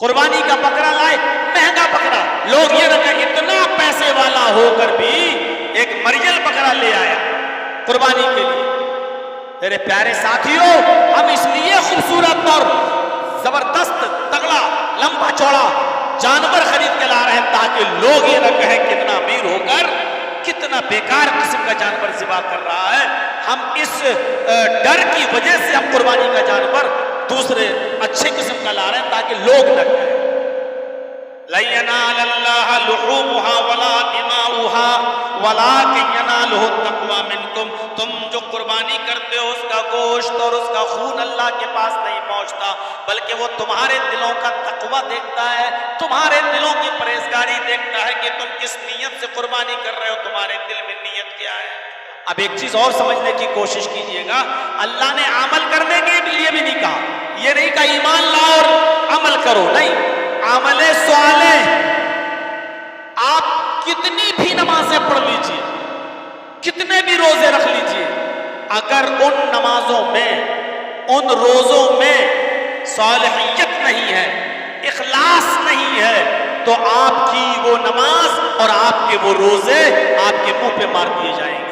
قربانی کا بکرا لائے، مہنگا بکرا، لوگ یہ نہ کہیں اتنا پیسے والا ہو کر بھی ایک مریل بکرا لے آیا قربانی کے لیے۔ میرے پیارے ساتھیوں، ہم اس لیے خوبصورت اور زبردست تگڑا لمبا چوڑا جانور خرید کے لا رہے ہیں تاکہ لوگ یہ نہ کہیں کتنا امیر ہو کر کتنا بیکار قسم کا جانور ذبح کر رہا ہے۔ ہم اس ڈر کی وجہ سے ہم قربانی کا جانور دوسرے اچھے قسم کا لا رہے ہیں تاکہ لوگ نہ کہیں لَن يَنَالَ اللَّهَ لُحُومُهَا وَلَا دِمَاؤُهَا وَلَٰكِن يَنَالُهُ التَّقْوَىٰ مِنكُمْ۔ تم جو قربانی کرتے ہو اس کا گوشت اور اس کا خون اللہ کے پاس نہیں پہنچتا، بلکہ وہ تمہارے دلوں کا تقویٰ دیکھتا ہے، تمہارے دلوں کی پرہیزگاری دیکھتا ہے کہ تم کس نیت سے قربانی کر رہے ہو، تمہارے دل میں نیت کیا ہے۔ اب ایک چیز اور سمجھنے کی کوشش کیجئے گا، اللہ نے عمل کرنے کے لیے بھی نہیں کہا، یہ نہیں کہا ایمان لاؤ اور عمل کرو، نہیں، عمل صالح۔ آپ کتنی بھی نمازیں پڑھ لیجئے، کتنے بھی روزے رکھ لیجئے، اگر ان نمازوں میں ان روزوں میں صالحیت نہیں ہے، اخلاص نہیں ہے، تو آپ کی وہ نماز اور آپ کے وہ روزے آپ کے منہ پہ مار دیے جائیں گے۔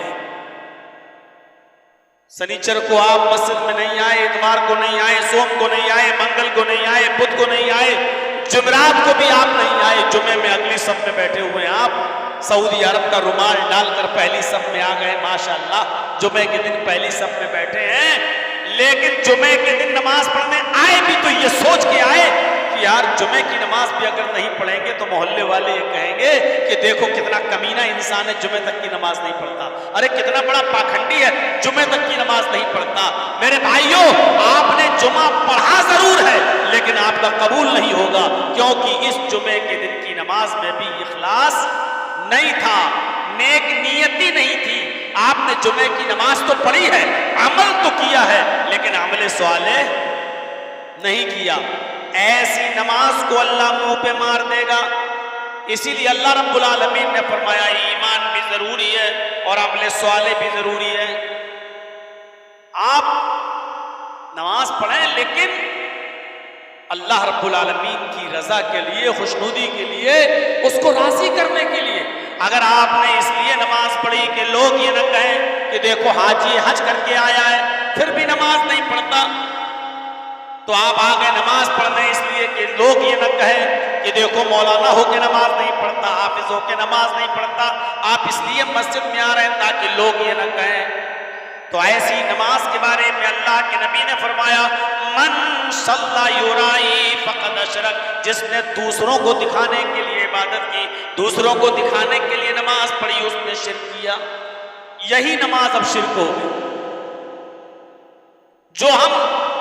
سنیچر کو آپ مسجد میں نہیں آئے، اتوار کو نہیں آئے، سوم کو نہیں آئے، منگل کو نہیں آئے، بدھ کو نہیں آئے، جمعرات کو بھی آپ نہیں آئے، جمعے میں اگلی صف میں بیٹھے ہوئے ہیں، آپ سعودی عرب کا رومال ڈال کر پہلی صف میں آ گئے، ماشاءاللہ جمعے کے دن پہلی صف میں بیٹھے ہیں، لیکن جمعے کے دن نماز پڑھنے آئے بھی تو یہ سوچ کے آئے کہ یار جمعے کی نماز بھی اگر نہیں پڑھیں گے تو محلے والے یہ کہیں گے کہ دیکھو کتنا کمینہ انسان ہے، جمعے تک کی نماز نہیں پڑھتا، ارے کتنا بڑا پاکھنڈی ہے، جمعے تک کی نماز نہیں پڑھتا۔ میرے بھائیوں، آپ نے جمعہ پڑھا ضرور ہے لیکن آپ کا قبول نہیں ہوگا، کیونکہ اس جمعے کے دن کی نماز میں بھی اخلاص نہیں تھا، نیک نیتی نہیں تھی۔ آپ نے جمعے کی نماز تو پڑھی ہے، عمل تو کیا ہے، لیکن عمل صالح نہیں کیا۔ ایسی نماز کو اللہ منہ پہ مار دے گا۔ اسی لیے اللہ رب العالمین نے فرمایا ایمان بھی ضروری ہے اور عمل صالح بھی ضروری ہے۔ آپ نماز پڑھیں لیکن اللہ رب العالمین کی رضا کے لیے، خوشنودی کے لیے، اس کو راضی کرنے کے لیے۔ اگر آپ نے اس لیے نماز پڑھی کہ لوگ یہ نہ کہیں کہ دیکھو حاجی حج کر کے آیا ہے پھر بھی نماز نہیں پڑھتا، تو آپ آگے نماز پڑھنے اس لیے کہ لوگ یہ نہ کہیں کہ دیکھو مولانا ہو کے نماز نہیں پڑھتا، حافظ ہو کے نماز نہیں پڑھتا، آپ اس لیے مسجد میں آ رہے ہیں تاکہ لوگ یہ نہ کہیں، تو ایسی نماز کے بارے میں اللہ کے نبی نے فرمایا من صلی یرائی فقد اشرک، جس نے دوسروں کو دکھانے کے لیے عبادت کی، دوسروں کو دکھانے کے لیے نماز پڑھی، اس نے شرک کیا۔ یہی نماز اب شرک ہو گئی۔ جو ہم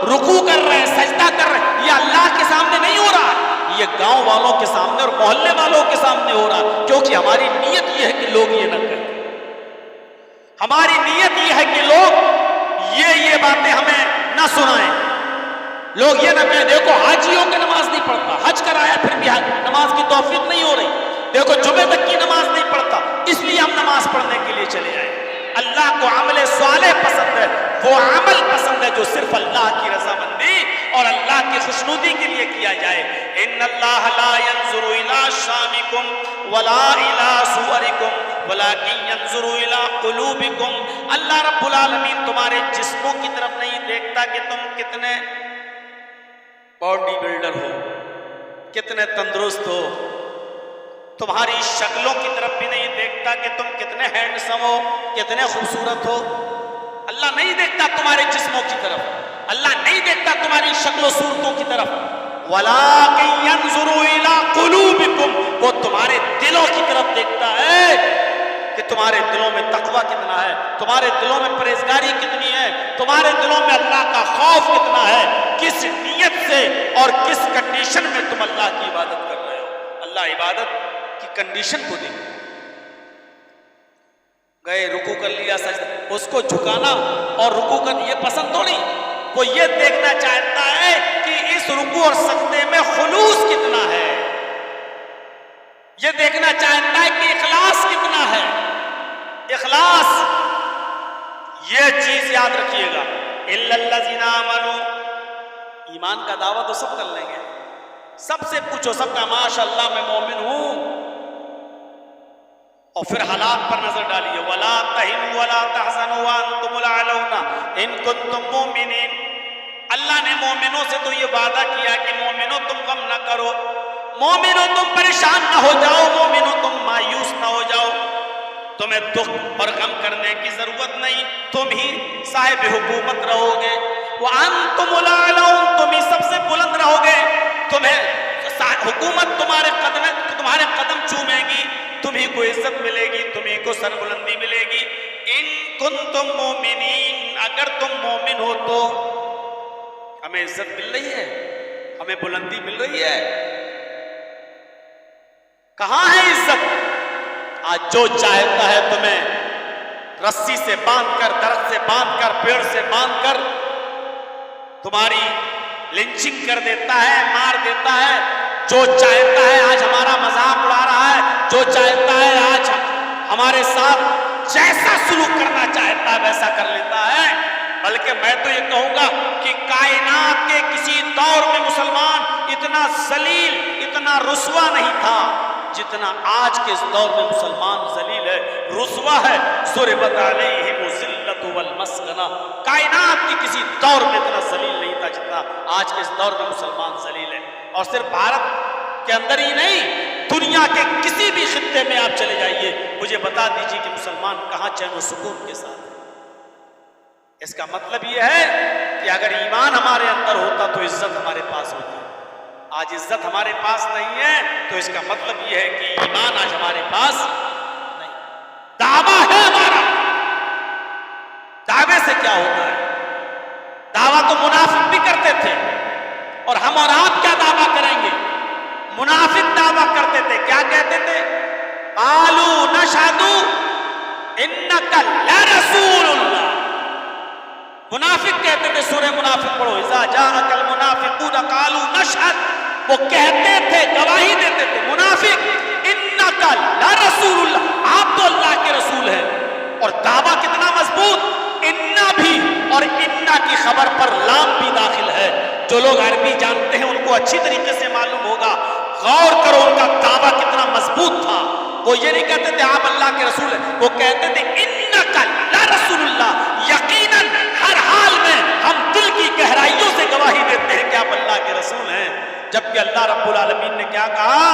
رکوع کر رہے ہیں، سجدہ کر رہے ہیں، یہ اللہ کے سامنے نہیں ہو رہا ہے، یہ گاؤں والوں کے سامنے اور محلے والوں کے سامنے ہو رہا ہے، کیونکہ ہماری نیت یہ ہے کہ لوگ یہ نہ کریں، ہماری نیت یہ ہے کہ لوگ یہ باتیں ہمیں نہ سنائیں، لوگ یہ نہ کہیں دیکھو حاجی ہو کے نماز نہیں پڑھتا، حج کرایا پھر بھی نماز کی توفیق نہیں ہو رہی، دیکھو جمعے تک کی نماز نہیں پڑھتا، اس لیے ہم نماز پڑھنے کے لیے چلے آئے۔ اللہ کو عمل صالح پسند ہے، وہ عمل پسند ہے جو صرف اللہ کی رضامندی اور اللہ کی خوشنودی کے لیے کیا جائے۔ ان اللہ لا ينظر الى شامکم ولا الى صورکم ولكن ينظر الى قلوبکم۔ اللہ رب العالمین تمہارے جسموں کی طرف نہیں دیکھتا کہ تم کتنے باڈی بلڈر ہو، کتنے تندرست ہو، تمہاری شکلوں کی طرف بھی نہیں دیکھتا کہ تم کتنے ہینڈسم ہو، کتنے خوبصورت ہو۔ اللہ نہیں دیکھتا تمہارے جسموں کی طرف، اللہ نہیں دیکھتا تمہاری شکل و صورتوں کی طرف، وَلَٰكِن يَنظُرُ إِلَىٰ قُلُوبِكُمْ، وہ تمہارے دلوں کی طرف دیکھتا ہے کہ تمہارے دلوں میں تقویٰ کتنا ہے، تمہارے دلوں میں پرہیزگاری کتنی ہے، تمہارے دلوں میں اللہ کا خوف کتنا ہے، کس نیت سے اور کس کنڈیشن میں تم اللہ کی عبادت کر رہے ہو۔ اللہ عبادت کی کنڈیشن کو دیکھتا، گئے رکوع کر لیا، سجدہ، اس کو جھکانا اور رکوع کرنا یہ پسند تو نہیں، وہ یہ دیکھنا چاہتا ہے کہ اس رکوع اور سجدے میں خلوص کتنا ہے، یہ دیکھنا چاہتا ہے کہ اخلاص کتنا ہے۔ اخلاص، یہ چیز یاد رکھیے گا، اِلَّا الَّذِينَ آمَنُوا، ایمان کا دعویٰ تو سب کر لیں گے سب سے پوچھو، سب کا ماشاء اللہ میں مومن ہوں، اور پھر حالات پر نظر ڈالیے. وَلَا تَهِنُوا وَلَا تَحْزَنُوا وَأَنْتُمُ الْأَعْلَوْنَ إِن كُنتُم مُؤْمِنِينَ. اللہ نے مومنوں سے تو یہ وعدہ کیا کہ مومنوں تم غم نہ کرو، مومنوں تم پریشان نہ ہو جاؤ، مومنوں تم مایوس نہ ہو جاؤ، تمہیں دکھ اور غم کرنے کی ضرورت نہیں، تم ہی صاحب حکومت رہو گے. وَأَنْتُمُ الْأَعْلَوْنَ، تم ہی سب سے بلند رہو گے، تمہیں حکومت تمہارے قدم چومے گی، تمہیں کو عزت ملے گی، تمہیں کو سربلندی ملے گی. ان کنتم مومنین، اگر تم مومن ہو تو ہمیں عزت مل رہی ہے، ہمیں بلندی مل رہی ہے. کہاں ہے عزت؟ آج جو چاہتا ہے تمہیں رسی سے باندھ کر، درخت سے باندھ کر، پیڑ سے باندھ کر تمہاری لنچنگ کر دیتا ہے، مار دیتا ہے. جو چاہتا ہے آج ہمارا مذاق اڑا رہا ہے، جو چاہتا ہے آج ہمارے ساتھ جیسا سلوک کرنا چاہتا ہے ویسا کر لیتا ہے. بلکہ میں تو یہ کہوں گا کہ کائنات کے کسی دور میں مسلمان اتنا ذلیل، اتنا رسوا نہیں تھا جتنا آج کے اس دور میں مسلمان ذلیل ہے، رسوا ہے. ضربت علیہم الذلۃ والمسکنہ، کائنات کی کسی دور میں اتنا ذلیل نہیں تھا جتنا آج کے اس دور میں مسلمان ذلیل ہے. اور صرف بھارت کے اندر ہی نہیں، دنیا کے کسی بھی خطے میں آپ چلے جائیے، مجھے بتا دیجیے کہ مسلمان کہاں چین و سکون کے ساتھ ہے. اس کا مطلب یہ ہے کہ اگر ایمان ہمارے اندر ہوتا تو عزت ہمارے پاس ہوتی. آج عزت ہمارے پاس نہیں ہے تو اس کا مطلب یہ ہے کہ ایمان آج ہمارے پاس نہیں. دعویٰ ہے ہمارا، دعوے سے کیا ہوتا ہے؟ دعویٰ تو منافق بھی کرتے تھے، اور ہم اور آپ کیا دعویٰ کریں گے؟ منافق دعویٰ کرتے تھے، کیا کہتے تھے؟ قالوا نشہد انک لرسول اللہ. منافق کہتے تھے، سورہ منافق پڑھو، اذا جاءک المنافقون قالوا نشہد، وہ کہتے تھے، گواہی دیتے تھے منافق، انک لرسول اللہ، آپ تو اللہ کے رسول ہیں. اور دعویٰ کتنا مضبوط، انا بھی، اور انا کی خبر پر لام بھی داخل ہے. جو لوگ عربی جانتے ہیں ان کو اچھی طریقے سے معلوم ہوگا. غور کرو ان کا دعویٰ کتنا مضبوط تھا. وہ یہ نہیں کہتے تھے آپ اللہ کے رسول ہیں، وہ کہتے تھے انک لرسول اللہ، یقیناً ہر حال میں ہم دل کی گہرائیوں سے گواہی دیتے ہیں کہ آپ اللہ کے رسول ہیں. جبکہ اللہ رب العالمین نے کیا کہا؟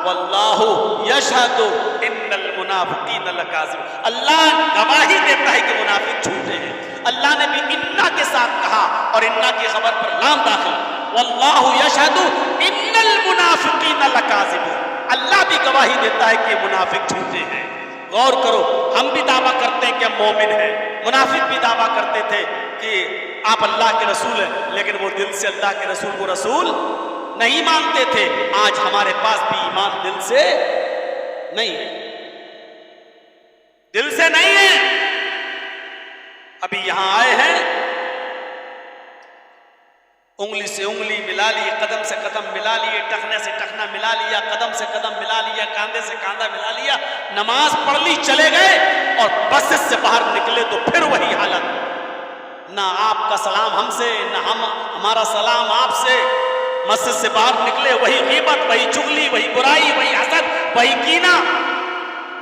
واللہ یشہد ان المنافقین لکاذبون، اللہ گواہی دیتا ہے کہ منافق جھوٹے ہیں. اللہ نے بھی انا کے ساتھ کہا اور انا کی خبر پر لام داخل، واللہ یشہد ان المنافقین لکاذبون، اللہ بھی گواہی دیتا ہے کہ منافق جھوٹے ہیں. غور کرو، ہم بھی دعویٰ کرتے ہیں کہ ہم مومن ہیں، منافق بھی دعویٰ کرتے تھے کہ آپ اللہ کے رسول ہیں، لیکن وہ دل سے اللہ کے رسول کو رسول نہیں مانتے تھے. آج ہمارے پاس بھی ایمان دل سے نہیں ہے، دل سے نہیں ہے. ابھی یہاں آئے ہیں، انگلی سے انگلی ملا لی، قدم سے قدم ملا لیے، ٹخنے سے ٹخنا ملا لیا، قدم سے قدم ملا لیا، کاندھے سے کاندھا ملا لیا، نماز پڑھ لی، چلے گئے، اور بس سے باہر نکلے تو پھر وہی حالت. نہ آپ کا سلام ہم سے، نہ ہمارا سلام آپ سے. مسجد سے باہر نکلے وہی غیبت، وہی چغلی، وہی برائی، وہی حسد، وہی کینہ،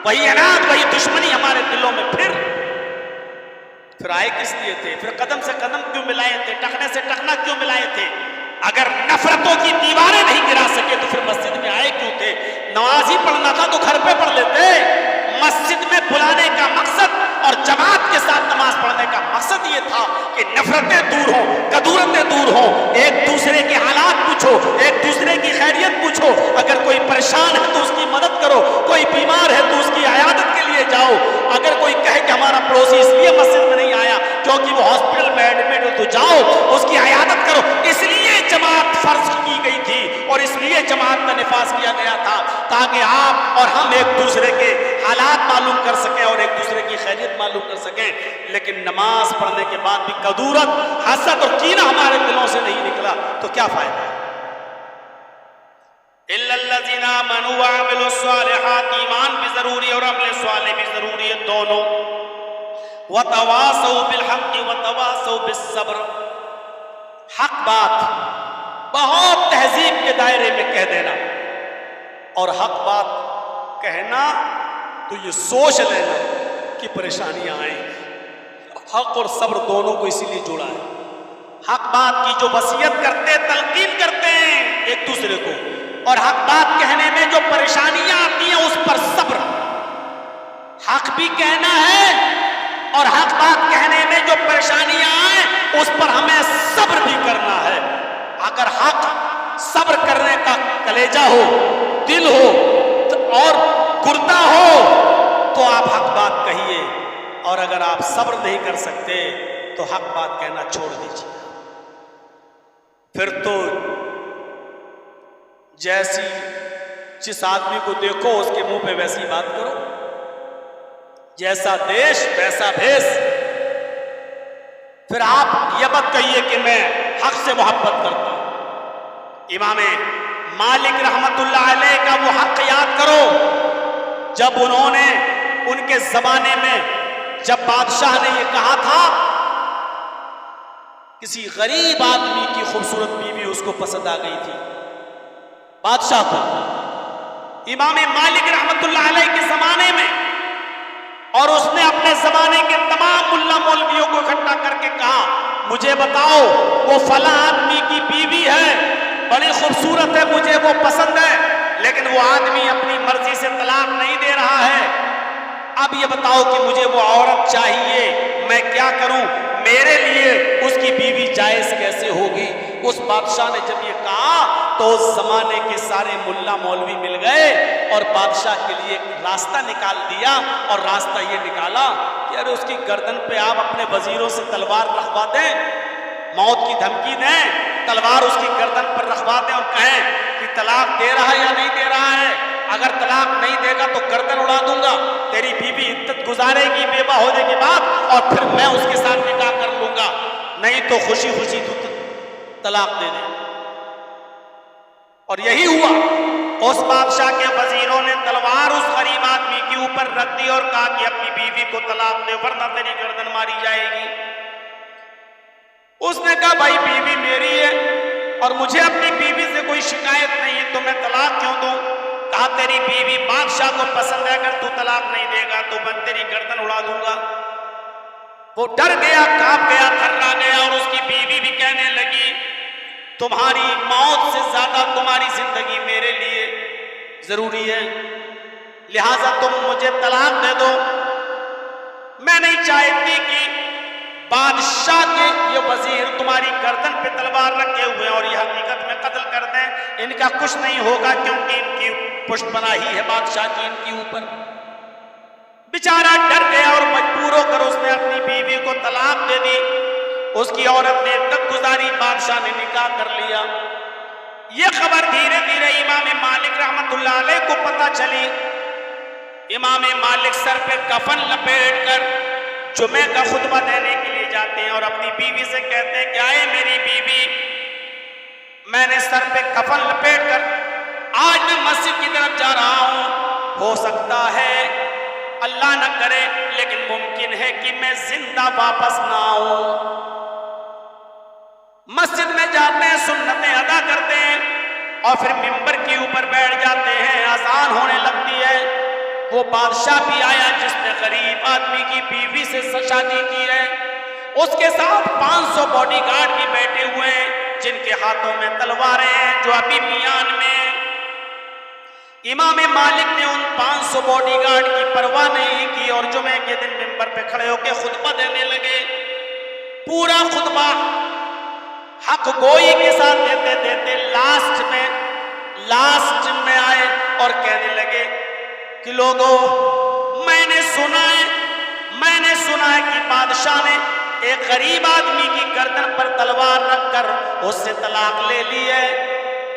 وہی عناد، وہی دشمنی ہمارے دلوں میں. پھر آئے کس لیے تھے؟ پھر قدم سے قدم کیوں ملائے تھے؟ ٹخنے سے ٹخنا کیوں ملائے تھے؟ اگر نفرتوں کی دیواریں نہیں گرا سکے تو پھر مسجد میں آئے کیوں تھے؟ نماز ہی پڑھنا تھا تو گھر پہ پڑھ لیتے. مسجد میں بلانے کا مقصد اور جماعت کے ساتھ نماز پڑھنے کا مقصد یہ تھا کہ نفرتیں دور ہوں، کدورتیں دور ہوں، ایک دوسرے کے حالات پوچھو، ایک دوسرے کی خیریت پوچھو. اگر کوئی پریشان ہے تو اس کی مدد کرو، کوئی بیمار ہے تو اس کی عیادت کے لیے جاؤ. اگر کوئی کہے کہ ہمارا پڑوسی اس لیے مسجد میں نہیں آیا کیونکہ وہ ہاسپٹل میں ایڈمٹ ہو تو جاؤ اس کی عیادت کرو. اس لیے جماعت فرض کی گئی تھی اور اس لیے جماعت کا نفاذ کیا گیا تھا تاکہ آپ اور ہم ایک دوسرے کے حالات معلوم کر سکیں اور ایک دوسرے کی خیریت معلوم کر سکیں. لیکن نماز پڑھنے کے بعد بھی کدورت، حسد اور کینہ ہمارے دلوں سے نہیں نکلا تو کیا فائدہ ہے؟ الا الذين امنوا وعملوا الصالحات، ایمان بھی ضروری اور عمل صالح بھی ضروری ہے دونوں. وتواصوا بالحق وتواصوا بالصبر، حق بات بہت تہذیب کے دائرے میں کہہ دینا، اور حق بات کہنا تو یہ سوچ لینا کہ پریشانیاں آئیں۔ حق اور صبر دونوں کو اسی لیے جوڑا ہے۔ حق بات کی جو وصیت کرتے تلقین کرتے ہیں ایک دوسرے کو، اور حق بات کہنے میں جو پریشانیاں آتی ہیں اس پر صبر۔ حق بھی کہنا ہے اور حق بات کہنے میں جو پریشانیاں آئیں اس پر ہمیں صبر بھی کرنا ہے۔ اگر حق صبر کرنے کا کلیجہ ہو، دل ہو اور گردہ ہو تو آپ حق بات کہیے، اور اگر آپ صبر نہیں کر سکتے تو حق بات کہنا چھوڑ دیجیے۔ پھر تو جس آدمی کو دیکھو اس کے منہ پہ ویسی بات کرو، جیسا دیش ویسا بھیس۔ پھر آپ یہ مت کہیے کہ میں حق سے محبت کرتا ہوں۔ امام مالک رحمت اللہ علیہ کا وہ حق یاد کرو جب انہوں نے ان کے زمانے میں جب بادشاہ نے یہ کہا تھا، کسی غریب آدمی کی خوبصورت بیوی اس کو پسند آ گئی تھی بادشاہ کو، امام مالک رحمت اللہ علیہ کے زمانے میں، اور اس نے اپنے زمانے کے تمام ملا مولویوں کو اکٹھا کر کے کہا مجھے بتاؤ وہ فلاں آدمی کی بیوی ہے، بڑی خوبصورت ہے، مجھے وہ پسند ہے، لیکن وہ آدمی اپنی مرضی سے طلاق نہیں دے رہا ہے، اب یہ بتاؤ کہ مجھے وہ عورت چاہیے، میں کیا کروں، میرے لیے اس کی بیوی جائز کیسے ہوگی؟ اس بادشاہ نے جب یہ کہا تو اس زمانے کے سارے ملا مولوی مل گئے اور بادشاہ کے لیے ایک راستہ نکال دیا، اور راستہ یہ نکالا کہ ارے اس کی گردن پہ آپ اپنے وزیروں سے تلوار رکھوا دیں، موت کی دھمکی دیں، تلوار اس کی گردن پر رکھوا دیں اور کہیں کہ طلاق دے رہا ہے یا نہیں دے رہا ہے، اگر طلاق نہیں دے گا تو گردن اڑا دوں گا، تیری بیوی عدت گزارے گی بیوہ ہونے کے بعد اور پھر میں اس کے ساتھ نکاح کر لوں گا، نہیں تو خوشی خوشی تو طلاق دے دے۔ اور یہی ہوا، اس بادشاہ کے وزیروں نے تلوار اس غریب آدمی کے اوپر رکھ دی اور کہا کہ اپنی بیوی کو طلاق دے ورنہ تیری گردن ماری جائے گی۔ اس نے کہا بھائی بیوی میری ہے اور مجھے اپنی بیوی سے کوئی شکایت نہیں ہے تو میں طلاق کیوں دوں؟ کہا تیری بیوی بادشاہ کو پسند ہے، اگر تو طلاق نہیں دے گا تو میں تیری گردن اڑا دوں گا۔ وہ ڈر گیا، کانپ گیا، تھرا گیا، اور اس کی بیوی بھی کہنے لگی تمہاری موت سے زیادہ تمہاری زندگی میرے لیے ضروری ہے، لہٰذا تم مجھے طلاق دے دو۔ میں نہیں چاہتی کہ بادشاہ کے یہ وزیر تمہاری گردن پہ تلوار رکھے ہوئے اور یہ حقیقت میں قتل کر دیں، ان کا کچھ نہیں ہوگا کیونکہ ان کی پشت پناہی ہے بادشاہ کی ان کے اوپر۔ بیچارہ ڈر گیا اور مجبور ہو کر اس نے اپنی بیوی کو طلاق دے دی، اس کی عورت نے عدت گزاری، بادشاہ نے نکاح کر لیا۔ یہ خبر دھیرے دھیرے امام مالک رحمت اللہ علیہ کو پتہ چلی۔ امام مالک سر پہ کفن لپیٹ کر جمعے کا خطبہ دینے کے لیے جاتے ہیں اور اپنی بیوی سے کہتے ہیں کہ آئے میری بیوی، میں نے سر پہ کفن لپیٹ کر آج میں مسجد کی طرف جا رہا ہوں، ہو سکتا ہے اللہ نہ کرے لیکن ممکن ہے کہ میں زندہ واپس نہ آؤں۔ مسجد میں جاتے ہیں، سنتیں ادا کرتے ہیں اور پھر ممبر کے اوپر بیٹھ جاتے ہیں، اذان ہونے لگتی ہے۔ وہ بادشاہ بھی آیا جس نے غریب آدمی کی بیوی سے شادی کی ہے، اس کے ساتھ 500 باڈی گارڈ بھی بیٹھے ہوئے ہیں جن کے ہاتھوں میں تلواریں ہیں جو ابھی میان میں ہیں۔ امام مالک نے ان 500 باڈی گارڈ کی پرواہ نہیں کی اور جمعے کے دن ممبر پہ کھڑے ہو کے خطبہ دینے لگے۔ پورا خطبہ حق گوئی کے ساتھ دیتے دیتے لاسٹ میں آئے اور کہنے لگے کہ لوگوں میں نے سنا ہے کہ بادشاہ نے ایک غریب آدمی کی گردن پر تلوار رکھ کر اس سے طلاق لے لی ہے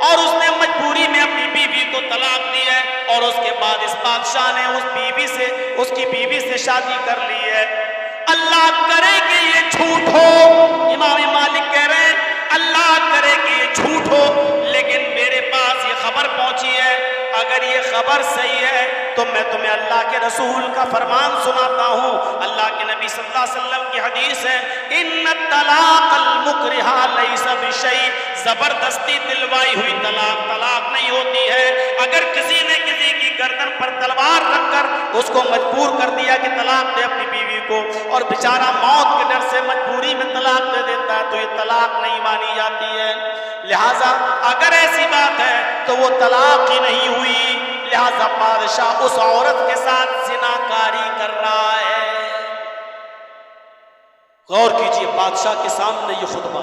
اور اس نے مجبوری میں اپنی بیوی کو طلاق دی ہے اور اس کے بعد اس بادشاہ نے اس کی بیوی سے شادی کر لی ہے۔ اللہ کرے کہ یہ جھوٹ ہو، امام مالک کہہ رہے ہیں اللہ کرے کہ یہ جھوٹ ہو، لیکن میرے پاس یہ خبر پہنچی ہے، اگر یہ خبر صحیح ہے تو میں تمہیں اللہ کے رسول کا فرمان سناتا ہوں. اللہ کے نبی صلی اللہ علیہ وسلم کی حدیث ہے ان الطلاق المکرہ لیس بشیء. زبردستی دلوائی ہوئی طلاق نہیں ہوتی ہے. اگر کسی نے کسی کی گردن پر تلوار رکھ کر اس کو مجبور کر دیا کہ طلاق دے اپنی بیوی کو, اور بیچارہ موت کے ڈر سے مجبوری میں طلاق دے دیتا ہے, تو یہ طلاق نہیں مانی جاتی ہے. لہٰذا اگر ایسی بات ہے تو وہ طلاق ہی نہیں ہوئی. لہٰذا بادشاہ اس عورت کے ساتھ زناکاری کر رہا ہے. غور کیجئے, بادشاہ کے سامنے یہ خطبہ,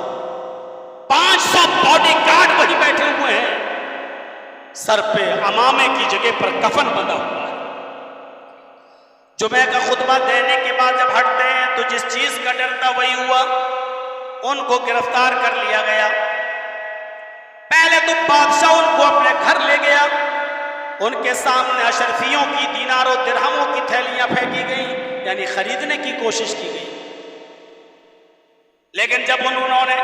500 باڈی گارڈ وہی بیٹھے ہوئے ہیں, سر پہ عمامے کی جگہ پر کفن بندھا ہوا ہے. جمعہ کا خطبہ دینے کے بعد جب ہٹتے ہیں تو جس چیز کا ڈر تھا وہی ہوا, ان کو گرفتار کر لیا گیا. پہلے تو بادشاہ ان کو اپنے گھر لے گیا, ان کے سامنے اشرفیوں کی دینار و درہموں کی تھیلیاں پھینکی گئیں, یعنی خریدنے کی کوشش کی گئی. لیکن جب انہوں نے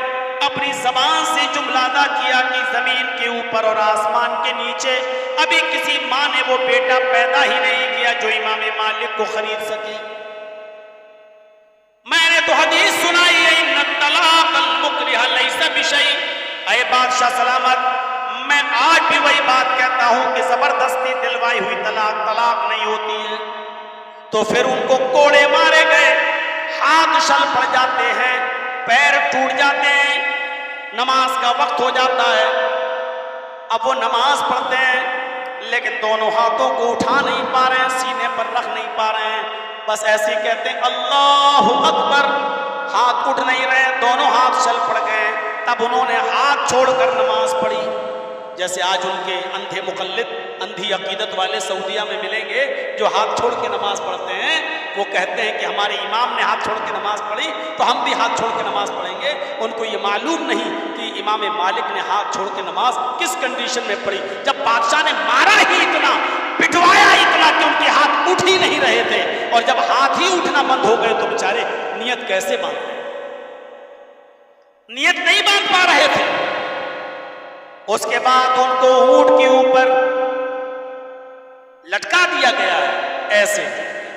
اپنی زبان سے جملہ ادا کیا کہ زمین کے اوپر اور آسمان کے نیچے ابھی کسی ماں نے وہ بیٹا پیدا ہی نہیں کیا جو امام مالک کو خرید سکے. میں نے تو حدیث سنائی ہے ان الطلاق المکرہ لیس بشیء. اے بادشاہ سلامت, میں آج بھی وہی بات کہتا ہوں کہ زبردستی دلوائی ہوئی طلاق نہیں ہوتی ہے. تو پھر ان کو کوڑے مارے گئے, ہاتھ شل پڑ جاتے ہیں, پیر ٹوٹ جاتے ہیں, نماز کا وقت ہو جاتا ہے. اب وہ نماز پڑھتے ہیں لیکن دونوں ہاتھوں کو اٹھا نہیں پا رہے ہیں, سینے پر رکھ نہیں پا رہے ہیں, بس ایسے ہی کہتے ہیں اللہ اکبر. ہاتھ اٹھ نہیں رہے, دونوں ہاتھ چل پڑ گئے. تب انہوں نے ہاتھ چھوڑ کر نماز پڑھی. جیسے آج ان کے اندھے مقلد, اندھی عقیدت والے سعودیہ میں ملیں گے جو ہاتھ چھوڑ کے نماز پڑھتے ہیں. وہ کہتے ہیں کہ ہمارے امام نے ہاتھ چھوڑ کے نماز پڑھی تو ہم بھی ہاتھ چھوڑ کے نماز پڑھیں گے. ان کو یہ معلوم نہیں کہ امام مالک نے ہاتھ چھوڑ کے نماز کس کنڈیشن میں پڑھی. جب بادشاہ نے مارا ہی اتنا, پٹوایا اتنا کہ ان کے ہاتھ اٹھ ہی نہیں رہے تھے, اور جب ہاتھ ہی اٹھنا بند ہو گئے تو بیچارے نیت کیسے باندھیں, نیت نہیں باندھ پا رہے تھے. اس کے بعد ان کو اونٹ کے اوپر لٹکا دیا گیا ہے. ایسے,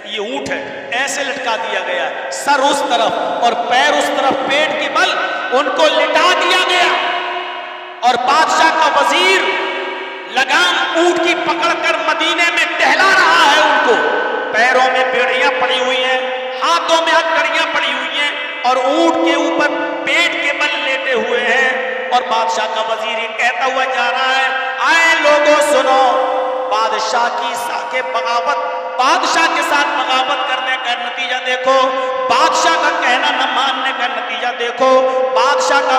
یہ اونٹ ہے, ایسے لٹکا دیا گیا, سر اس طرف اور پیر اس طرف, پیٹ کے بل ان کو لٹا دیا گیا. اور بادشاہ کا وزیر لگام اونٹ کی پکڑ کر مدینے میں ٹہلا رہا ہے. ان کو پیروں میں بیڑیاں پڑی ہوئی ہیں, ہاتھوں میں ہتھکڑیاں پڑی ہوئی ہیں, اور اونٹ کے اوپر پیٹ کے بل لیٹے ہوئے ہیں. اور بادشاہ کا وزیر کہتا ہوا جا رہا ہے, آئے لوگوں سنو, بادشاہ کی ساکے بغاوت, بادشاہ کے ساتھ بغاوت کرنے کا نتیجہ دیکھو, بادشاہ کا کہنا نہ ماننے کا نتیجہ دیکھو, بادشاہ کا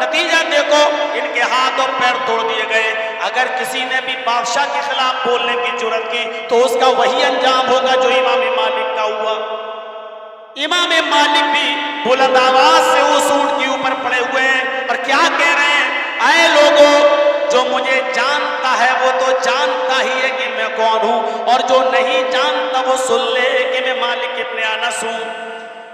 نتیجہ دیکھو. ان کے ہاتھ اور پیر توڑ دیے گئے. اگر کسی نے بھی بادشاہ کے خلاف بولنے کی جرات کی تو اس کا وہی انجام ہوگا جو امام مالک کا ہوا. امام مالک بھی بلند آواز سے اس اونٹ کے اوپر پڑے ہوئے ہیں اور کیا کہہ رہے ہیں, اے لوگوں, جو مجھے جانتا ہے وہ تو جانتا ہی ہے کہ میں کون ہوں, اور جو نہیں جانتا وہ سن لے کہ میں مالک ابن انس ہوں.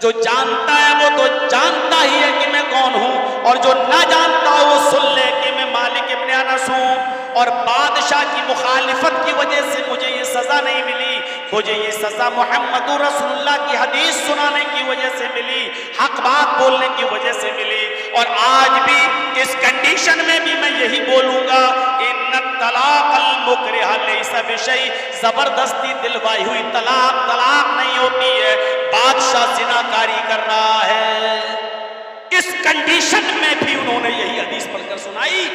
جو جانتا ہے وہ تو جانتا ہی ہے کہ میں کون ہوں, اور جو نہ جانتا ہو وہ سن لے کہ میں مالک ابن انس ہوں. اور بادشاہ کی مخالفت کی وجہ سے مجھے یہ سزا نہیں ملی, مجھے یہ سزا محمد رسول اللہ کی حدیث سنانے کی وجہ سے ملی, حق بات بولنے کی وجہ سے ملی. اور آج بھی اس کنڈیشن میں بھی میں یہی بولوں گا, ان الطلاق المکرہ لیس بشیء. زبردستی دلوائی ہوئی طلاق نہیں ہوتی ہے. بادشاہ زناکاری کر رہا ہے. اس کنڈیشن میں بھی انہوں نے یہی حدیث پڑھ کر سنائی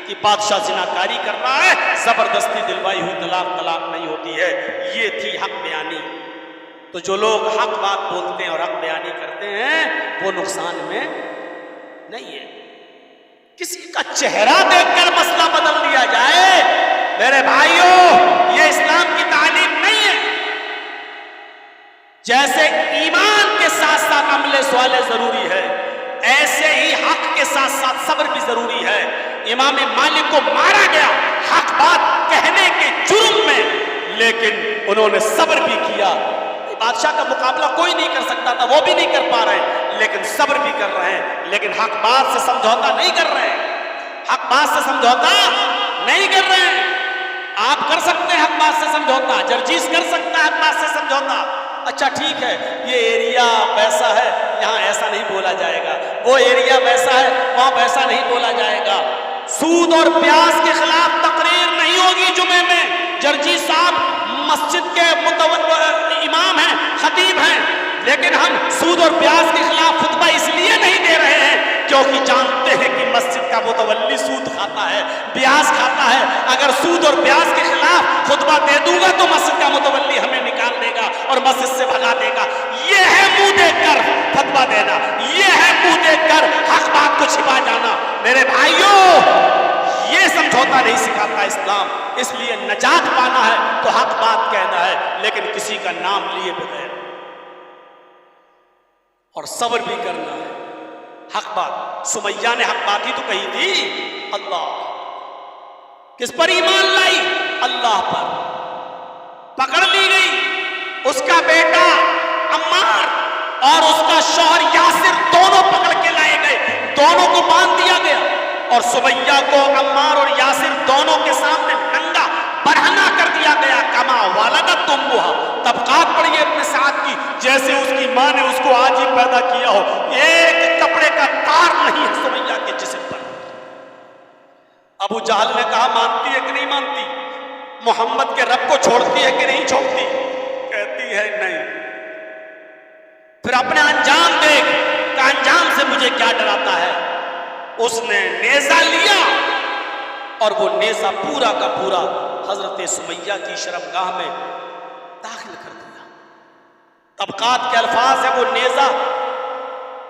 کہ بادشاہ زناکاری کر رہا ہے, زبردستی دلوائی ہوئی طلاق نہیں ہوتی ہے. یہ تھی حق بیانی. تو جو لوگ حق بات بولتے ہیں اور حق بیانی کرتے ہیں وہ نقصان میں نہیں ہے. کسی کا چہرہ دیکھ کر مسئلہ بدل دیا جائے, میرے بھائیوں, یہ اسلام کی تعلیم نہیں ہے. جیسے ایمان کے ساتھ ساتھ عمل صالح ضروری ہے, ایسے ہی حق کے ساتھ ساتھ صبر بھی ضروری ہے. امام مالک کو مارا گیا حق بات کہنے کے جرم میں, لیکن انہوں نے صبر بھی کیا. بادشاہ کا مقابلہ کوئی نہیں کر سکتا تھا, وہ بھی نہیں کر پا رہے ہیں, لیکن صبر بھی کر رہے ہیں. لیکن حق بات سے سمجھوتا نہیں کر رہے ہیں, حق بات سے سمجھوتا نہیں کر رہے ہیں. آپ کر سکتے ہیں حق بات سے سمجھوتا, جرجیس کر سکتا ہے حق بات سے سمجھوتا. اچھا ٹھیک ہے, یہ ایریا ویسا ہے, یہاں ایسا نہیں بولا جائے گا, وہ ایریا ویسا ہے, وہاں ویسا نہیں بولا جائے گا. سود اور پیاز کے خلاف تقریر نہیں ہوگی جمعے میں. جرجی صاحب مسجد کے امام ہیں, خطیب ہیں, لیکن ہم سود اور پیاز کے خلاف خطبہ اس لیے نہیں دے رہے ہیں کیونکہ جانتے ہیں کہ مسجد کا متولی سود کھاتا ہے, پیاز کھاتا ہے. اگر سود اور پیاز کے خلاف خطبہ دے دوں گا تو مسجد کا متولی ہمیں نکال دے گا اور مسجد سے بھگا دے گا. یہ ہے منہ دیکھ کر فتویٰ دینا, یہ ہے منہ دیکھ کر حق بات کو چھپا جانا. میرے بھائیوں, یہ سمجھوتا نہیں سکھاتا اسلام. اس لیے نجات پانا ہے تو حق بات کہنا ہے, لیکن کسی کا نام لیے بغیر, اور صبر بھی کرنا ہے. حق بات, سمیہ نے حق بات ہی تو کہی تھی. اللہ کس پر ایمان لائی؟ اللہ پر. پکڑ لی گئی, اس کا بیٹا عمار اور اس کا شوہر یاسر دونوں پکڑ کے لائے گئے, دونوں کو باندھ دیا گیا, اور سمیہ کو عمار اور یاسر دونوں کے سامنے ننگا برہنہ کر دیا گیا. کما والدت امہا, طبقات پڑھیے ابن سعد کی, جیسے اس کی ماں نے اس کو آج ہی پیدا کیا ہو. ایک کپڑے کا تار نہیں ہے سمیہ کے جسم پر. ابو جہل نے کہا مانتی ہے کہ نہیں مانتی؟ محمد کے رب کو چھوڑتی ہے کہ نہیں چھوڑتی؟ کہتی ہے نہیں. پھر اپنے انجام دیکھ کہ انجام سے مجھے کیا ڈراتا ہے. اس نے نیزہ لیا اور وہ نیزہ پورا کا پورا حضرت سمیہ کی شرمگاہ میں داخل کر دیا. طبقات کے الفاظ ہے, وہ نیزہ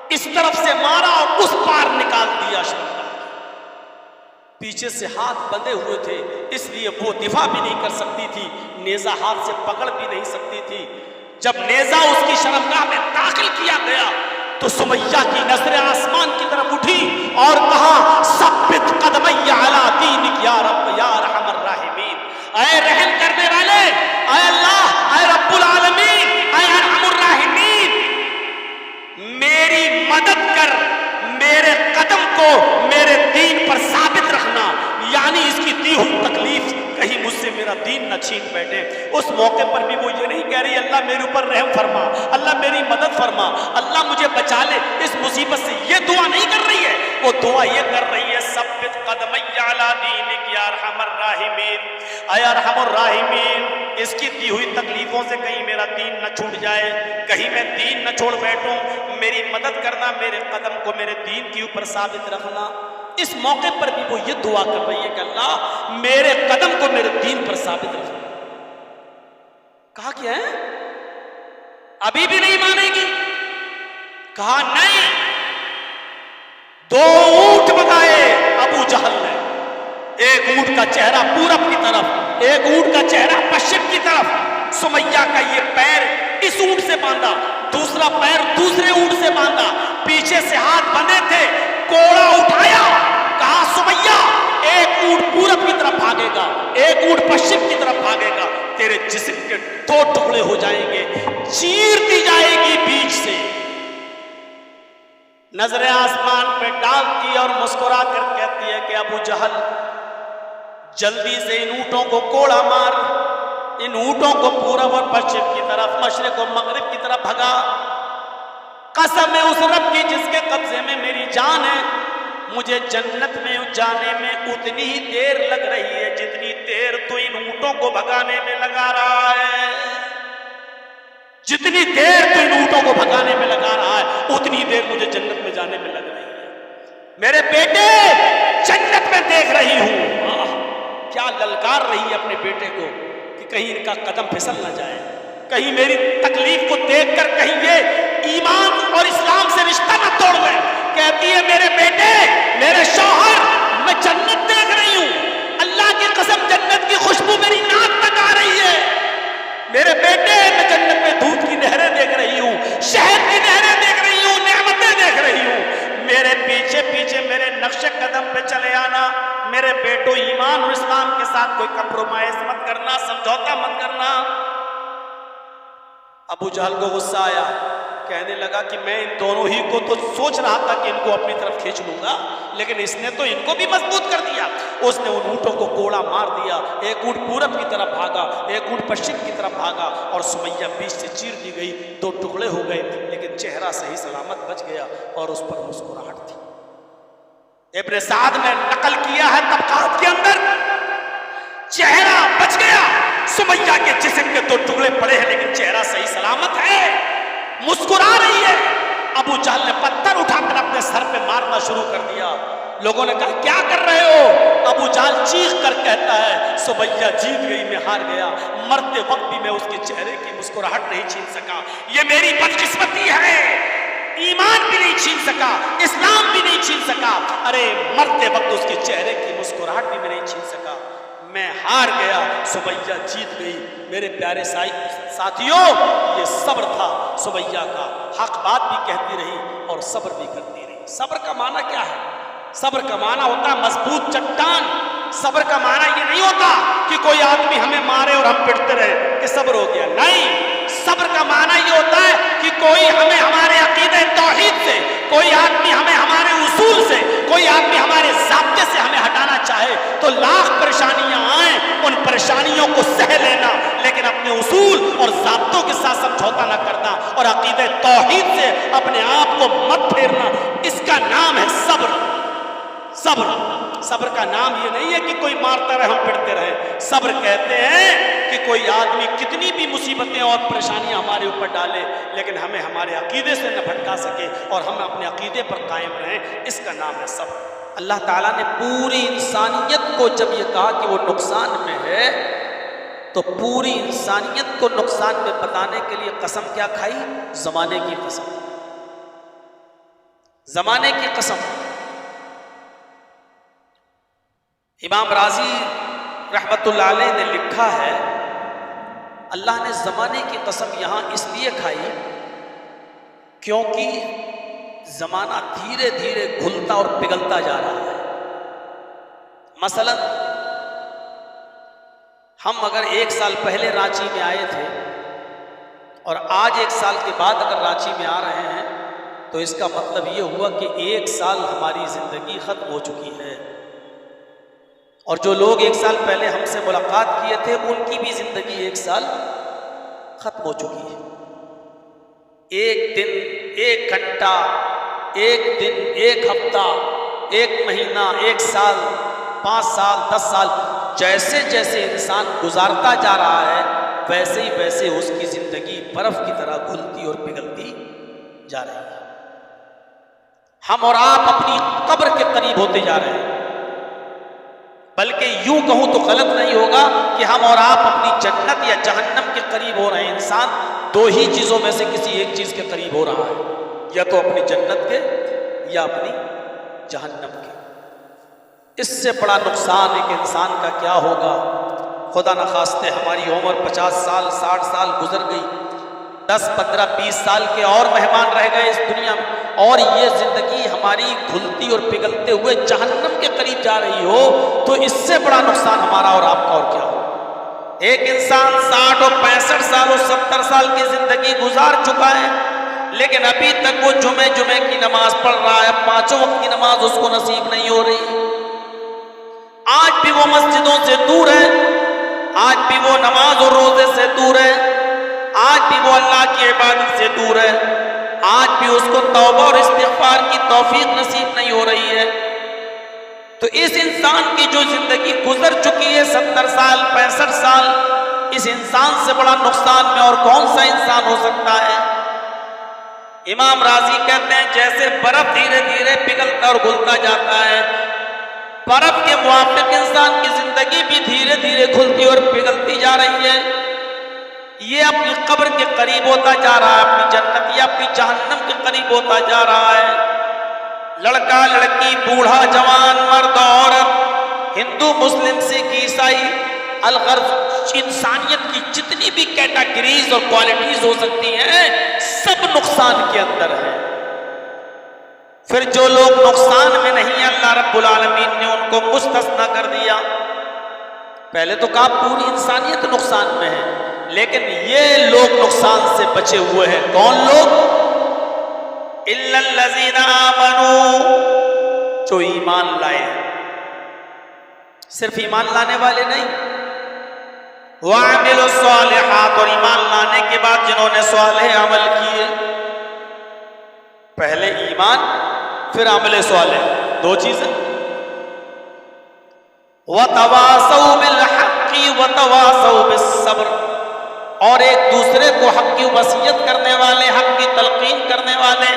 اس طرف سے مارا اور اس پار نکال دیا شرمگاہ. پیچھے سے ہاتھ بندھے ہوئے تھے, اس لیے وہ دفاع بھی نہیں کر سکتی تھی, نیزہ ہاتھ سے پکڑ بھی نہیں سکتی تھی. جب نیزہ اس کی شرمگاہ میں داخل کیا گیا تو سمیہ کی نظریں آسمان کی طرف اٹھی اور کہا ثبت قدمی علی دینک یا رب یا ارحم الراحمین. اے رحم کرنے والے, اے اللہ, اے رب العالمین, اے ارحم الراحمین, میری مدد کر, میرے قدم کو میرے دین پر ثابت رکھنا. یعنی اس کی دی ہوئی تکلیف کہیں مجھ سے میرا دین نہ چھین بیٹھے. اس موقع پر بھی وہ یہ نہیں کہہ رہی اللہ میرے اوپر رحم فرما, اللہ میری مدد فرما, اللہ مجھے بچا لے اس مصیبت سے. یہ دعا نہیں کر رہی ہے, وہ دعا یہ کر رہی ہے ثبت قدمی علی دینک یا ارحم الراحمین, اے ارحم الراحمین, اس کی دی ہوئی تکلیفوں سے کہیں میرا دین نہ چھوٹ جائے, کہیں میں دین نہ چھوڑ بیٹھوں, میری مدد کرنا, میرے قدم کو میرے دین کے اوپر ثابت رکھنا. اس موقع پر بھی وہ یہ دعا کر رہی ہے کہ اللہ میرے قدم کو میرے دین پر ثابت رکھنا. کہا کیا ہے, ابھی بھی نہیں مانے گی. کہا نہیں. 2 اونٹ بتائے ابو جہل نے, ایک اونٹ کا چہرہ پورب کی طرف, ایک اونٹ کا چہرہ پشچم کی طرف. سمیہ کا یہ پیر اس اونٹ سے باندھا, دوسرا پیر دوسرے اونٹ سے باندھا, پیچھے سے ہاتھ بندھے تھے, کوڑا اٹھایا, کہا سمیہ ایک اونٹ پورب کی طرف بھاگے گا, ایک اونٹ پشچم کی طرف بھاگے گا, تیرے جسم کے 2 ٹکڑے ہو جائیں گے, چیر دی جائے گی بیچ سے. نظریں آسمان پہ ڈالتی اور مسکرا کر کہتی ہے کہ ابو جہل جلدی سے ان اونٹوں کو کوڑا مار, ان اونٹوں کو پورب اور پشچم کی طرف, مشرق و مغرب کی طرف بھگا. قسم ہے اس رب کی جس کے قبضے میں میری جان ہے, مجھے جنت میں جانے میں اتنی ہی دیر لگ رہی ہے جتنی دیر تو ان اونٹوں کو بھگانے میں لگا رہا ہے. جتنی دیر تو ان اونٹوں کو بھگانے میں لگا رہا ہے اتنی دیر مجھے جنت میں جانے میں لگ رہی ہے. میرے بیٹے جنت میں دیکھ رہی ہوں. کیا للکار رہی ہے اپنے بیٹے کو کہ کہیں ان کا قدم پھسل نہ جائے, کہیں میری تکلیف کو دیکھ کر کہیں یہ ایمان اور اسلام سے رشتہ نہ توڑ لیں. کہتی ہے میرے بیٹے, میرے شوہر, میں جنت دیکھ رہی ہوں, اللہ کی قسم جنت کی خوشبو میری ناک تک آ رہی ہے. میرے بیٹے میں جنت میں دودھ کی نہریں دیکھ رہی ہوں, شہد کی نہریں دیکھ رہی ہوں, نعمتیں دیکھ رہی ہوں. میرے پیچھے پیچھے میرے نقش قدم پہ چلے آنا. میرے بیٹو ایمان اور اسلام کے ساتھ کوئی کمپرومائز مت کرنا, سمجھوتا مت کرنا. ابو جہل کو غصہ آیا, کہنے لگا کہ میں ان دونوں ہی کو تو سوچ رہا تھا کہ ان کو اپنی طرف کھینچ لوں گا، لیکن اس نے تو ان کو بھی مضبوط کر دیا۔ اس نے ان اونٹوں کو کوڑا مار دیا، ایک اونٹ پورب کی طرف بھاگا، ایک اونٹ پشچم کی طرف بھاگا، اور سمیہ بیچ سے چیر دی گئی، دو ٹکڑے ہو گئے، لیکن چہرہ صحیح سلامت بچ گیا اور اس پر مسکراہٹ تھی۔ ابن سعد نے نقل کیا ہے طبقات کے اندر، چہرہ بچ گیا، سمیہ کے جسم کے دو ٹکڑے پڑے ہیں لیکن چہرہ صحیح سلامت ہے، مسکرا رہی ہے۔ ابو جہل نے پتھر اٹھا کر اپنے سر پہ مارنا شروع کر دیا۔ لوگوں نے کہا کیا کر رہے ہو؟ ابو جہل چیخ کر کہتا ہے سمیہ جیت گئی، میں ہار گیا، مرتے وقت بھی میں اس کے چہرے کی مسکراہٹ نہیں چھین سکا، یہ میری بدقسمتی ہے، ایمان بھی نہیں چھین سکا، اسلام بھی نہیں چھین سکا، ارے مرتے وقت اس کے چہرے کی مسکراہٹ بھی میں نہیں چھین سکا، میں ہار گیا، سمیہ جیت گئی۔ میرے پیارے ساتھیوں، یہ صبر تھا سمیہ کا، حق بات بھی کہتی رہی اور صبر بھی کرتی رہی۔ صبر کا معنی کیا ہے؟ صبر کا معنی ہوتا ہے مضبوط چٹان۔ صبر کا معنی یہ نہیں ہوتا کہ کوئی آدمی ہمیں مارے اور ہم پٹتے رہے کہ صبر ہو گیا، نہیں، صبر کا معنی یہ ہوتا ہے کہ کوئی ہمیں ہمارے عقیدہ توحید سے، کوئی آدمی ہمیں ہمارے اصول سے، کوئی آدمی ہمارے ضابطے سے ہمیں ہٹانا چاہے تو لاکھ پریشانیاں آئیں، ان پریشانیوں کو سہ لینا، لیکن اپنے اصول اور ضابطوں کے ساتھ سمجھوتا نہ کرنا اور عقیدہ توحید سے اپنے آپ کو مت پھیرنا، اس کا نام ہے صبر۔ صبر کا نام یہ نہیں ہے کہ کوئی مارتا رہے ہم پڑتے رہے، صبر کہتے ہیں کہ کوئی آدمی کتنی بھی مصیبتیں اور پریشانیاں ہمارے اوپر ڈالے لیکن ہمیں ہمارے عقیدے سے نہ بھٹکا سکے اور ہم اپنے عقیدے پر قائم رہیں، اس کا نام ہے صبر۔ اللہ تعالیٰ نے پوری انسانیت کو جب یہ کہا کہ وہ نقصان میں ہے تو پوری انسانیت کو نقصان میں بتانے کے لیے قسم کیا کھائی؟ زمانے کی قسم، زمانے کی قسم۔ امام راضی رحمت اللہ علیہ نے لکھا ہے اللہ نے زمانے کی قسم یہاں اس لیے کھائی کیونکہ زمانہ دھیرے دھیرے گھلتا اور پگھلتا جا رہا ہے۔ مثلا ہم اگر 1 سال پہلے رانچی میں آئے تھے اور آج 1 سال کے بعد اگر رانچی میں آ رہے ہیں تو اس کا مطلب یہ ہوا کہ 1 سال ہماری زندگی ختم ہو چکی ہے، اور جو لوگ 1 سال پہلے ہم سے ملاقات کیے تھے ان کی بھی زندگی 1 سال ختم ہو چکی ہے۔ 1 دن، 1 گھنٹہ، 1 دن، 1 ہفتہ، 1 مہینہ، 1 سال، 5 سال، 10 سال، جیسے جیسے انسان گزارتا جا رہا ہے ویسے ہی ویسے اس کی زندگی برف کی طرح گھلتی اور پگھلتی جا رہی ہے۔ ہم اور آپ اپنی قبر کے قریب ہوتے جا رہے ہیں، بلکہ یوں کہوں تو غلط نہیں ہوگا کہ ہم اور آپ اپنی جنت یا جہنم کے قریب ہو رہے ہیں۔ انسان 2 ہی چیزوں میں سے کسی ایک چیز کے قریب ہو رہا ہے، یا تو اپنی جنت کے یا اپنی جہنم کے۔ اس سے بڑا نقصان ایک انسان کا کیا ہوگا؟ خدا نخواستہ ہماری عمر 50 سال 60 سال گزر گئی، 10 15 20 سال کے اور مہمان رہ گئے اس دنیا میں، اور یہ زندگی ہماری کھلتی اور پگھلتے ہوئے جہنم کے قریب جا رہی ہو تو اس سے بڑا نقصان ہمارا اور آپ کا اور کیا ہو؟ ایک انسان 60 اور 65 سال اور 70 سال کی زندگی گزار چکا ہے لیکن ابھی تک وہ جمعے کی نماز پڑھ رہا ہے، 5 وقت کی نماز اس کو نصیب نہیں ہو رہی، آج بھی وہ مسجدوں سے دور ہے، آج بھی وہ نماز اور روزے سے دور ہے، آج بھی وہ اللہ کی عبادت سے دور ہے، آج بھی اس کو توبہ اور استغفار کی توفیق نصیب نہیں ہو رہی ہے۔ تو اس انسان کی جو زندگی گزر چکی ہے 70 سال 65 سال، اس انسان سے بڑا نقصان میں اور کون سا انسان ہو سکتا ہے؟ امام راضی کہتے ہیں جیسے برف دھیرے دھیرے پگھلتا اور گھلتا جاتا ہے، برف کے موافق انسان کی زندگی بھی دھیرے دھیرے کھلتی اور پگھلتی جا رہی ہے، یہ اپنی قبر کے قریب ہوتا جا رہا ہے، اپنی جنت یا اپنی جہنم کے قریب ہوتا جا رہا ہے۔ لڑکا لڑکی، بوڑھا جوان، مرد عورت، ہندو مسلم سکھ عیسائی، الغرض انسانیت کی جتنی بھی کیٹیگریز اور کوالٹیز ہو سکتی ہیں سب نقصان کے اندر ہیں۔ پھر جو لوگ نقصان میں نہیں، اللہ رب العالمین نے ان کو مستثنا کر دیا۔ پہلے تو کہا پوری انسانیت نقصان میں ہے، لیکن یہ لوگ نقصان سے بچے ہوئے ہیں۔ کون لوگ؟ الا الذین آمنوا، جو ایمان لائے، صرف ایمان لانے والے نہیں، وعملوا الصالحات، اور ایمان لانے کے بعد جنہوں نے صالح عمل کیے، پہلے ایمان پھر عمل صالح، دو چیزیں، وتواصوا بالحق وتواصوا بالصبر، اور ایک دوسرے کو حق کی وصیت کرنے والے، حق کی تلقین کرنے والے،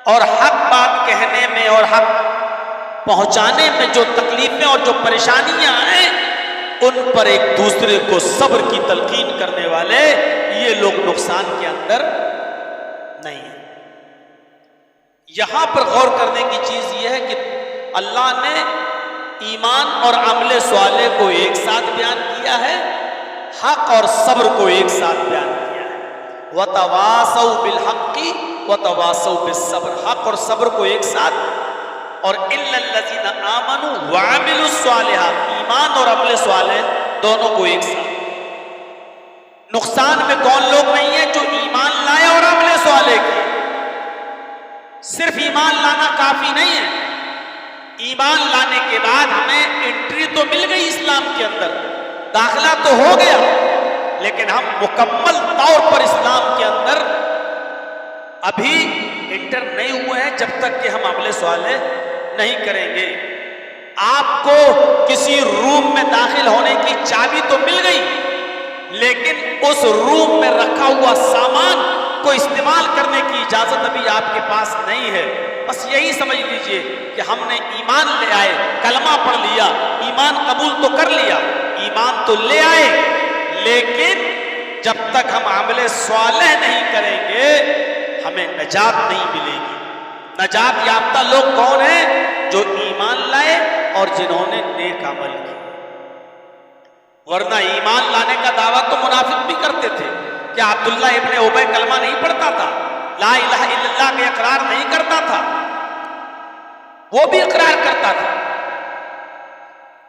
اور حق بات کہنے میں اور حق پہنچانے میں جو تکلیفیں اور جو پریشانیاں آئیں ان پر ایک دوسرے کو صبر کی تلقین کرنے والے، یہ لوگ نقصان کے اندر نہیں ہیں۔ یہاں پر غور کرنے کی چیز یہ ہے کہ اللہ نے ایمان اور عمل صالح کو ایک ساتھ بیان کیا ہے، حق اور صبر کو ایک ساتھ بیان کیا ہے، وَتَوَاصَوْا بِالْحَقِّ وَتَوَاصَوْا بِالصَّبْرِ، حق اور صبر کو ایک ساتھ، اور إِلَّا الَّذِينَ آمَنُوا وَعَمِلُوا الصَّالِحَاتِ، ایمان اور عمل صالح دونوں کو ایک ساتھ۔ نقصان میں کون لوگ نہیں ہیں؟ جو ایمان لائے اور عمل صالح کیے۔ صرف ایمان لانا کافی نہیں ہے، ایمان لانے کے بعد ہمیں انٹری تو مل گئی اسلام کے اندر، داخلہ تو ہو گیا، لیکن ہم مکمل طور پر اسلام کے اندر ابھی انٹر نہیں ہوئے ہیں جب تک کہ ہم عمل صالح نہیں کریں گے۔ آپ کو کسی روم میں داخل ہونے کی چابی تو مل گئی، لیکن اس روم میں رکھا ہوا سامان کو استعمال کرنے کی اجازت ابھی آپ کے پاس نہیں ہے۔ بس یہی سمجھ لیجئے کہ ہم نے ایمان لے آئے، کلمہ پڑھ لیا، ایمان قبول تو کر لیا، ایمان تو لے آئے، لیکن جب تک ہم عمل صالح نہیں کریں گے ہمیں نجات نہیں ملے گی۔ نجات یافتہ لوگ کون ہیں؟ جو ایمان لائے اور جنہوں نے نیک عمل کیا۔ ورنہ ایمان لانے کا دعویٰ تو منافق بھی کرتے تھے۔ کیا عبداللہ ابن ابی کلمہ نہیں پڑھتا تھا؟ لا الہ الا اللہ کے اقرار نہیں کرتا تھا؟ وہ بھی اقرار کرتا تھا۔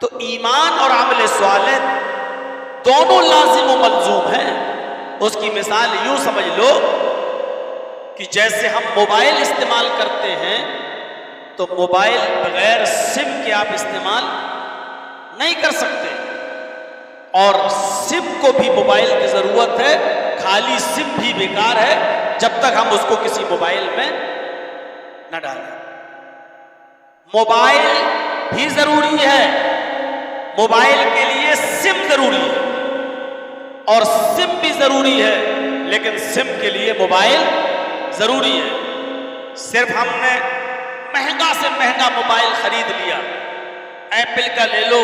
تو ایمان اور عمل صالح دونوں لازم و ملزوم ہیں۔ اس کی مثال یوں سمجھ لو کہ جیسے ہم موبائل استعمال کرتے ہیں تو موبائل بغیر سم کے آپ استعمال نہیں کر سکتے، اور سم کو بھی موبائل کی ضرورت ہے، خالی سم بھی بیکار ہے جب تک ہم اس کو کسی موبائل میں نہ ڈالیں۔ موبائل بھی ضروری ہے، موبائل کے لیے سم ضروری ہے، اور سم بھی ضروری ہے، لیکن سم کے لیے موبائل ضروری ہے۔ صرف ہم نے مہنگا سے مہنگا موبائل خرید لیا، ایپل کا لے لو،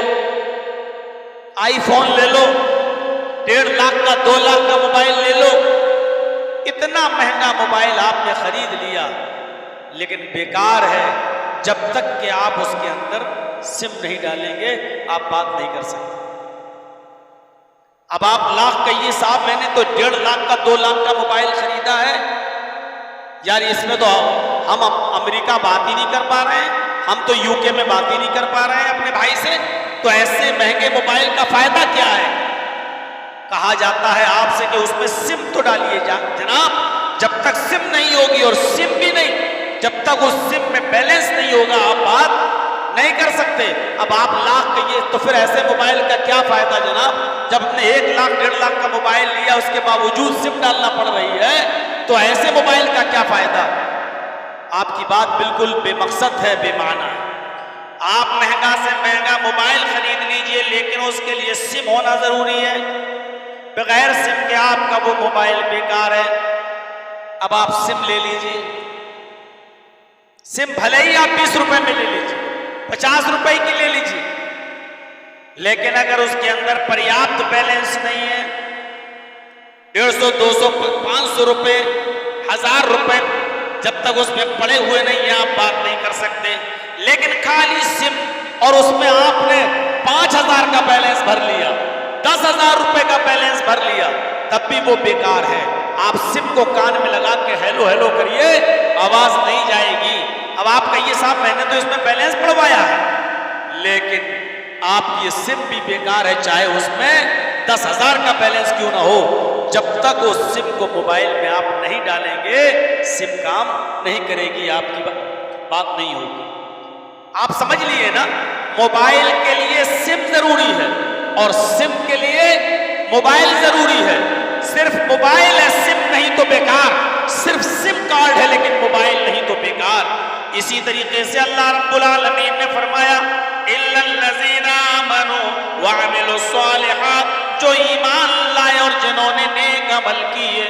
آئی فون لے لو، 1.5 لاکھ کا 2 لاکھ کا موبائل لے لو، اتنا مہنگا موبائل آپ نے خرید لیا، لیکن بیکار ہے جب تک کہ آپ اس کے اندر سم نہیں ڈالیں گے آپ بات نہیں کر سکتے۔ اب آپ لاکھ کہیے صاحب میں نے تو 1.5 لاکھ کا 2 لاکھ کا موبائل خریدا ہے، یار اس میں تو ہم امریکہ بات ہی نہیں کر پا رہے ہیں، ہم تو یو کے میں بات ہی نہیں کر پا رہے ہیں اپنے بھائی سے، تو ایسے مہنگے موبائل کا فائدہ کیا ہے؟ کہا جاتا ہے آپ سے کہ اس میں سم تو ڈالیے جناب، جب تک سم نہیں ہوگی، اور سم بھی نہیں، جب تک اس سم میں بیلنس نہیں ہوگا آپ بات نہیں کر سکتے۔ اب آپ لاکھ کہیے تو پھر ایسے موبائل کا کیا فائدہ جناب؟ جب نے 1 لاکھ 1.5 لاکھ کا موبائل لیا اس کے باوجود سم ڈالنا پڑ رہی ہے، تو ایسے موبائل کا کیا فائدہ؟ آپ کی بات بالکل بے مقصد ہے، بے معنی ہے۔ آپ مہنگا سے مہنگا موبائل خرید لیجئے، لیکن اس کے لیے سم ہونا ضروری ہے، بغیر سم کے آپ کا وہ موبائل بیکار ہے۔ اب آپ سم لے لیجئے، سم بھلے ہی آپ 20 روپے میں لے لیجئے، 50 روپے کی لے لیجئے، لیکن اگر اس کے اندر پریاپت بیلنس نہیں ہے، 150 200 500 روپے 1000 روپے جب تک اس میں پڑے ہوئے نہیں ہیں آپ بات نہیں کر سکتے۔ لیکن خالی سم، اور اس میں آپ نے 5000 کا بیلنس بھر لیا، 10,000 روپے کا بیلنس بھر لیا، تب بھی وہ بیکار ہے۔ آپ سم کو کان میں لگا کے ہیلو ہیلو کریے، آواز نہیں جائے گی۔ اب آپ کہیے صاحب میں نے تو اس میں بیلنس پڑوایا ہے، لیکن آپ یہ سم بھی بیکار ہے، چاہے اس میں 10,000 کا بیلنس کیوں نہ ہو۔ جب تک اس سم کو موبائل میں آپ نہیں ڈالیں گے سم کام نہیں کرے گی، آپ کی بات نہیں ہوگی۔ آپ سمجھ لیے نا، موبائل کے لیے سم ضروری ہے اور سم کے لیے موبائل ضروری ہے۔ صرف موبائل ہے، سم نہیں تو بیکار، صرف سم کارڈ ہے لیکن موبائل نہیں تو بیکار۔ اسی طریقے سے اللہ رب العالمین نے فرمایا اِلَّا الَّذِينَ آمَنُوا وَعَمِلُوا الصَّالِحَاتِ، جو ایمان لائے اور جنہوں نے نیک عمل کیے۔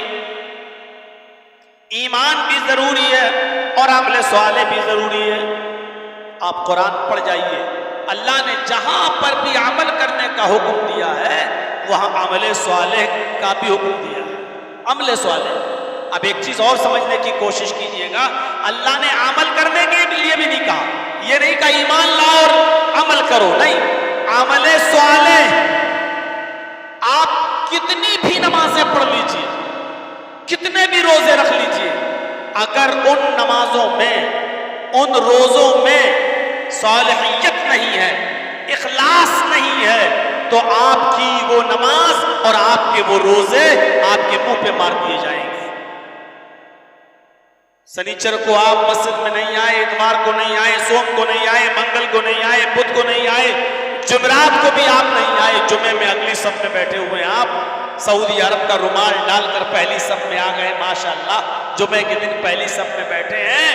ایمان بھی ضروری ہے اور عمل صالح بھی ضروری ہے۔ آپ قرآن پڑھ جائیے، اللہ نے جہاں پر بھی عمل کرنے کا حکم دیا ہے وہاں عمل صالح کا بھی حکم دیا ہے۔ عمل صالح، اب ایک چیز اور سمجھنے کی کوشش کیجئے گا، اللہ نے عمل کرنے کے لیے بھی نہیں کہا، یہ نہیں کہا ایمان لاؤ اور عمل کرو، نہیں، عمل صالح۔ آپ کتنی بھی نمازیں پڑھ لیجئے، کتنے بھی روزے رکھ لیجئے، اگر ان نمازوں میں، ان روزوں میں صالحیت نہیں ہے، اخلاص نہیں ہے، تو آپ کی وہ نماز اور آپ کے وہ روزے آپ کے منہ پہ مار دیے جائیں گے۔ سنیچر کو آپ مسجد میں نہیں آئے، اتوار کو نہیں آئے، سوم کو نہیں آئے، منگل کو نہیں آئے، بدھ کو نہیں آئے، جمعرات کو بھی آپ نہیں آئے، جمعے میں اگلی صف میں بیٹھے ہوئے ہیں، آپ سعودی عرب کا رومال ڈال کر پہلی صف میں آ گئے، ماشاءاللہ جمعے کے دن پہلی صف میں بیٹھے ہیں،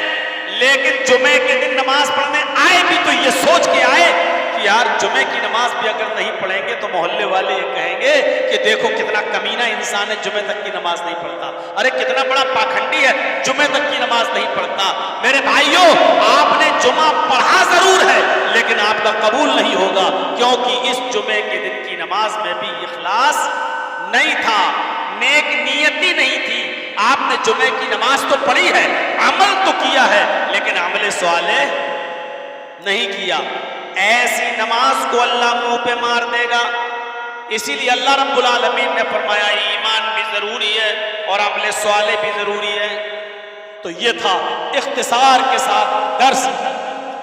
لیکن جمعے کے دن نماز پڑھنے آئے بھی تو یہ سوچ کے آئے کہ یار جمعے کی نماز بھی اگر نہیں پڑھیں گے تو محلے والے یہ کہیں گے کہ دیکھو کتنا کمینہ انسان ہے، جمعے تک کی نماز نہیں پڑھتا، ارے کتنا بڑا پاکھنڈی ہے، جمعے تک کی نماز نہیں پڑھتا۔ میرے بھائیوں، آپ نے جمعہ پڑھا ضرور ہے لیکن آپ کا قبول نہیں ہوگا، کیونکہ اس جمعے کے دن کی نماز میں بھی اخلاص نہیں تھا، نیک نیتی نہیں تھی۔ آپ نے جمعے کی نماز تو پڑھی ہے، عمل تو کیا ہے، لیکن عمل صالح نہیں کیا۔ ایسی نماز کو اللہ منہ پہ مار دے گا۔ اسی لیے اللہ رب العالمین نے فرمایا ایمان بھی ضروری ہے اور عمل صالح بھی ضروری ہے۔ تو یہ تھا اختصار کے ساتھ درس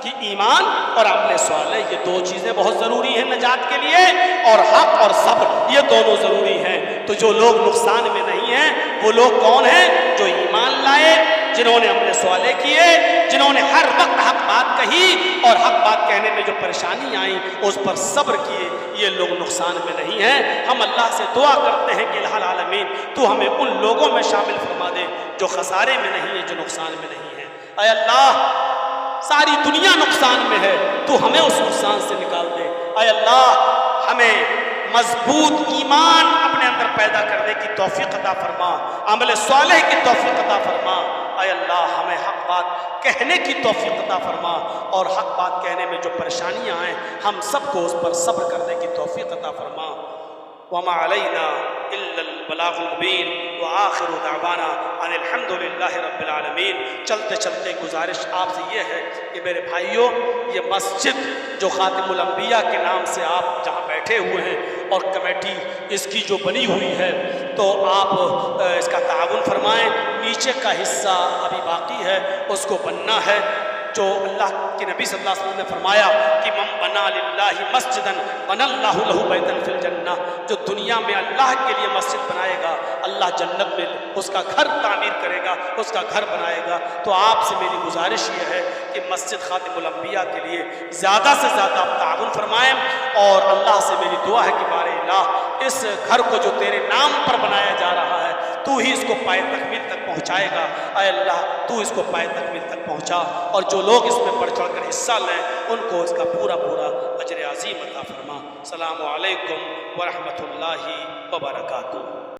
کہ ایمان اور عمل صالح یہ دو چیزیں بہت ضروری ہیں نجات کے لیے، اور حق اور صبر یہ دونوں ضروری ہیں۔ تو جو لوگ نقصان میں نہیں ہیں وہ لوگ کون ہیں؟ جو ایمان لائے، جنہوں نے عمل صالح کیے، جنہوں نے ہر وقت حق بات کہی اور حق بات کہنے میں جو پریشانی آئی اس پر صبر کیے، یہ لوگ نقصان میں نہیں ہیں۔ ہم اللہ سے دعا کرتے ہیں کہ الہ العالمین تو ہمیں ان لوگوں میں شامل فرما دے جو خسارے میں نہیں ہیں، جو نقصان میں نہیں ہیں۔ اے اللہ، ساری دنیا نقصان میں ہے، تو ہمیں اس نقصان سے نکال دے۔ اے اللہ، ہمیں مضبوط ایمان اپنے اندر پیدا کرنے کی توفیق عطا فرما، عمل صالح کی توفیق عطا فرما۔ اے اللہ، ہمیں حق بات کہنے کی توفیق عطا فرما، اور حق بات کہنے میں جو پریشانیاں آئیں ہم سب کو اس پر صبر کرنے کی توفیق عطا فرما۔ وما علینا الا البلاغ المبین، وآخر دعوانا ان الحمد للہ رب العالمین۔ چلتے چلتے گزارش آپ سے یہ ہے کہ میرے بھائیوں، یہ مسجد جو خاتم الانبیاء کے نام سے آپ جہاں بیٹھے ہوئے ہیں اور کمیٹی اس کی جو بنی ہوئی ہے، تو آپ اس کا تعاون فرمائیں۔ نیچے کا حصہ ابھی باقی ہے، اس کو بننا ہے۔ جو اللہ کے نبی صلی اللہ علیہ وسلم نے فرمایا کہ من بنا للہ مسجدا بنى اللہ لہ بیتا فی الجنہ، جو دنیا میں اللہ کے لیے مسجد بنائے گا اللہ جنت میں اس کا گھر تعمیر کرے گا، اس کا گھر بنائے گا۔ تو آپ سے میری گزارش یہ ہے کہ مسجد خاتم الانبیاء کے لیے زیادہ سے زیادہ آپ تعاون فرمائیں، اور اللہ سے میری دعا ہے کہ بارے الہ، اس گھر کو جو تیرے نام پر بنایا جا رہا ہے تو ہی اس کو پائے تکمیل تک پہنچائے گا۔ اے اللہ، تو اس کو پائے تکمیل تک پہنچا، اور جو لوگ اس میں بڑھ چڑھ کر حصہ لیں ان کو اس کا پورا پورا اجر عظیم عطا فرما۔ السلام علیکم ورحمۃ اللہ وبرکاتہ۔